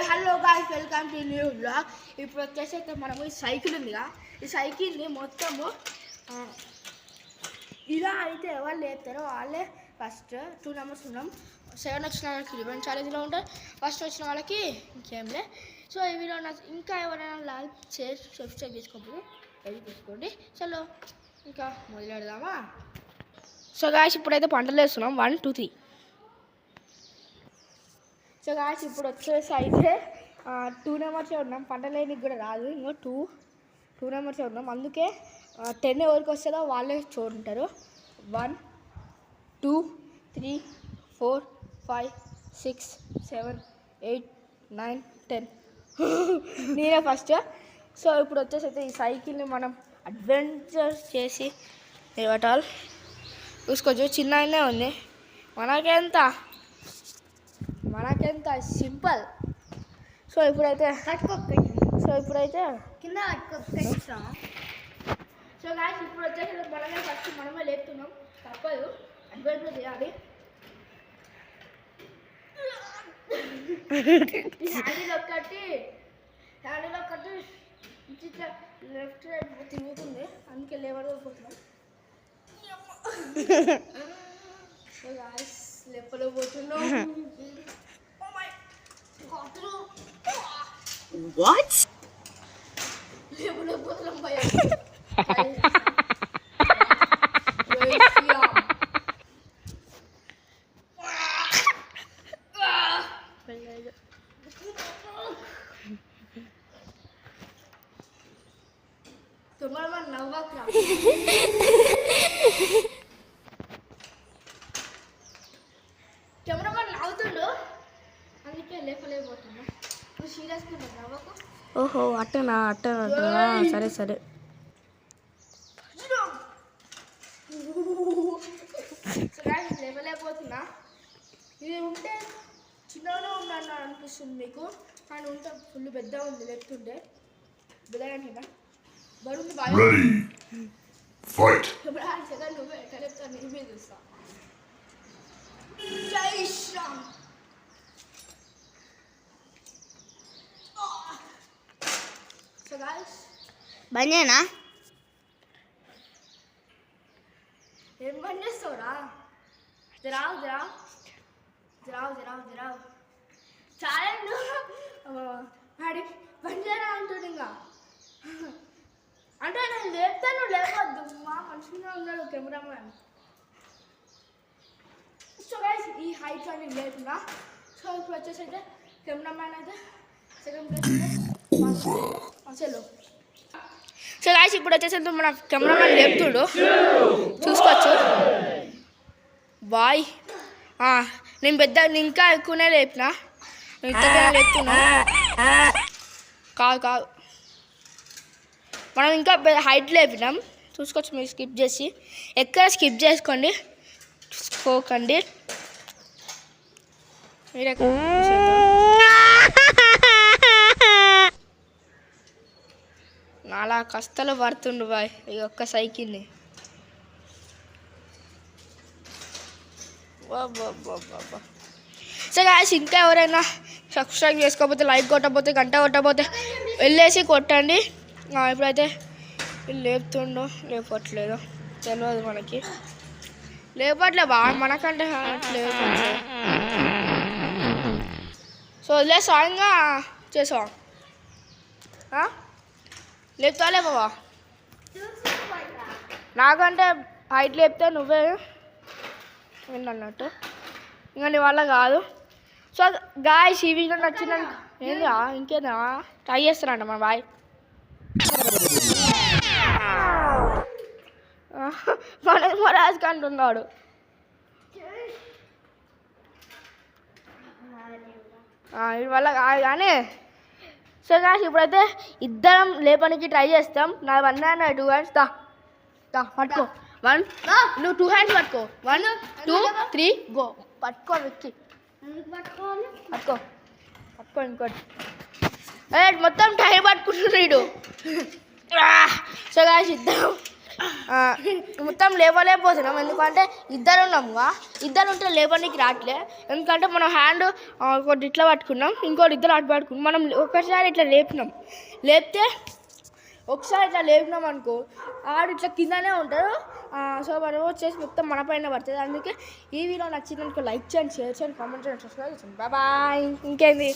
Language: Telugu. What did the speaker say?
Hello guys, welcome to new blog. ఇప్పుడు వచ్చేసి అయితే మనము ఈ సైకిల్ ఉందిగా, ఈ సైకిల్ని మొత్తము ఇలా అయితే ఎవరు లేపుతారో వాళ్ళే ఫస్ట్ 2 numbers ఉన్నాం. 7 వచ్చిన వాళ్ళకి రిబన్ ఛాలెంజ్లో ఉంటారు, ఫస్ట్ వచ్చిన వాళ్ళకి ఇంకేంలే. సో ఈ వీడియో ఇంకా ఎవరైనా లైక్ షేర్ సబ్స్క్రైబ్ చేసుకోండి, రెడీ చేసుకోండి. చలో ఇంకా మొదలెడదామా. సో గాయ్స్ ఇప్పుడైతే పంటలు వేస్తున్నాం. 1 2 3. సో గాయ్స్ ఇప్పుడు వచ్చేసి అయితే 2 numbers ఉన్నాం. పంట లేనికి కూడా రాదు, ఇంకో 2 numbers ఉన్నాం. అందుకే 10 ఎవరికి వస్తుందో వాళ్ళే చూడుంటారు. 1 2 3 4 5 6 7 8 9 10 నేనే ఫస్ట్. సో ఇప్పుడు వచ్చేసి అయితే ఈ సైకిల్ని మనం అడ్వెంచర్ చేసి ఇవ్వటాలు చూసుకోవచ్చు. చిన్నగానే ఉంది, మనకెంత సింపుల్. సో ఇప్పుడైతే కింద సో గాయ్స్ ఇప్పుడు వచ్చేసి మనమే లేపుతున్నాం, తప్పదు, అడ్వెంచర్ చేయాలి. హ్యాండిల్ ఒక్కటి ఇట్లా లెఫ్ట్ రైట్ తిరుగుతుంది, అందుకే లేవలేకపోతున్నాం. సో గాయ్స్ లేపలేకపోతున్నాం. What? లేపలేకపోతున్నాం భయ. కెమెరామెన్ నవ్వక్రా. కెమెరామెన్ నవ్వుతుండు, అందుకే లేపలేకపోతున్నా. నువ్వు సీరియస్గా నవ్వకు. ఓహో అట్టనా సరే సరే. లేపలేకపోతున్నా. ఇది ఉంటే చిన్నగానే ఉన్నాను అనిపిస్తుంది మీకు, కానీ ఉంటే ఫుల్ పెద్దగా ఉంది. లేపుతుంటే పెద్దగా బరుంది బాగా. సెకండ్ నువ్వే ఎట్లా లేపుతా, నీ మీద చూస్తా. జై శ్యామ్. సో గాయ్స్ బందేనా ఏం పని చేస్తావురా? జరావు ఛాలెంజ్ ఆడి పని చేయరా అంటాడు. ఇంకా అంటే నేను లేపుతాను, లేవద్దు, మా మనుషులుగా ఉన్నాడు కెమెరామ్యాన్. సో గైస్ ఈ హైట్ అని లేపున్నా. సో ఇప్పుడు వచ్చేసి అయితే కెమెరామ్యాన్ అయితే సెకండ్ ప్లేస్ అసలు. సో గైస్ ఇప్పుడు వచ్చేసి మన కెమెరామ్యాన్ లేపుతుడు, చూసుకోవచ్చు. బాయ్ నేను ఇంకా ఎక్కువనే లేపినా, ఇంతగా లేపుతున్నా. కాదు మనం ఇంకా హైట్ లేపినాం, చూసుకోవచ్చు. మీరు స్కిప్ చేసి ఎక్కడ స్కిప్ చేసుకోండి, చూసుకోకండి. మీరు నాలా కష్టాలు పడుతుండు బాయ్ ఈ ఒక్క సైకిల్ని. సో గాయ్స్ ఇంకా ఎవరైనా సబ్స్క్రైబ్ చేసుకోకపోతే, లైక్ కొట్టకపోతే, గంట కొట్టకపోతే వెళ్ళేసి కొట్టండి. ఇప్పుడైతే లేపుతుండో లేపట్లేదో తెలియదు మనకి, లేపట్లే బాగా మనకంటే లేపట్లే. సో వదిలేసా, ఇంకా చేసావా? లేపుతాలే బాబా, నాకంటే హైట్ లేపితే నువ్వే ఏంటన్నట్టు, ఇంకా నీ వల్ల కాదు. సో గాయ్స్ ఈ వీడియో నచ్చింది ఏంది ఇంకేదా ట్రై చేస్తానంట మా బాయ్. మరాజ్ కంటున్నాడు. వీడి వల్ల కాదు కానీ. సో గాయ్స్ ఇప్పుడైతే ఇద్దరం లేపడానికి ట్రై చేస్తాం. నా 1 hand 2 hands దా పట్టుకో. 1 నువ్వు 2 hands పట్టుకో. 1 2 3 గో. పట్టుకో వెక్కి, పట్టుకో ఇంకోటి. మొత్తం టైం పట్టుకుంటున్నాడు. సో గాయ్స్ ఇద్దరం మొత్తం లేవలేకపోతున్నాం. ఎందుకంటే ఇద్దరు ఉన్నాముగా, ఇద్దరు ఉంటే లేవడానికి రావట్లే. ఎందుకంటే మనం హ్యాండ్ ఒకటి ఇట్లా పట్టుకున్నాం, ఇంకోటి ఇద్దరు అటు పట్టుకున్నాం. మనం ఒకసారి ఇట్లా లేపితే ఒకసారి ఇట్లా లేపినాం అనుకో ఆడు ఇట్లా కిందనే ఉంటారు. సో మనం వచ్చేసి మొత్తం మన పైన పడుతుంది. అందుకే ఈ వీడియో నచ్చిందనుకో లైక్ చేయండి, షేర్ చేయండి, కామెంట్ చేయండి, సబ్స్క్రైబ్ చేయండి. బాయ్. ఇంకేంది.